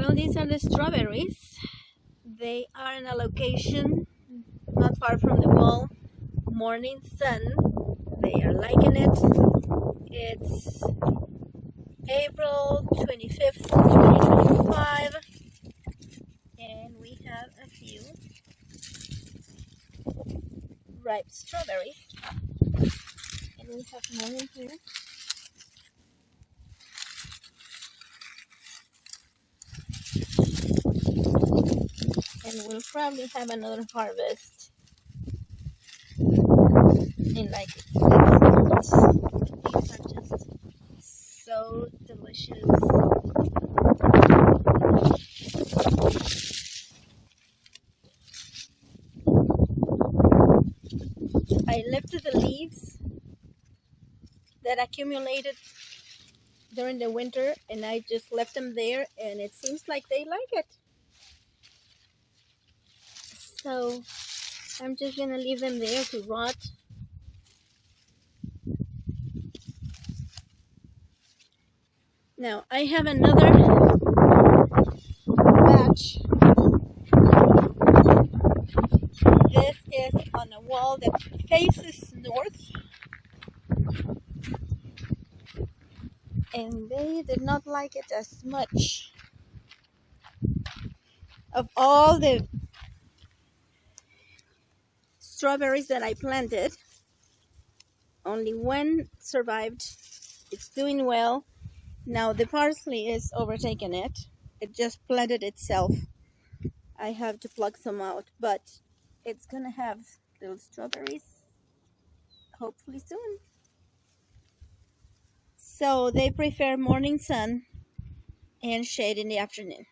Well, these are the strawberries. They are in a location not far from the wall. Morning sun. They are liking it. It's April 25th, 2025. And we have a few ripe strawberries. And we have more in here. And we'll probably have another harvest in like 6 months. These are just so delicious. I lifted the leaves that accumulated during the winter and I just left them there, and it seems like they like it. So I'm just gonna leave them there to rot. Now I have another batch. This is on a wall that faces north. And they did not like it as much. Of all the strawberries that I planted, only one survived. It's doing well. Now the parsley is overtaking it. It just planted itself. I have to pluck some out, but it's gonna have little strawberries hopefully soon. So they prefer morning sun and shade in the afternoon.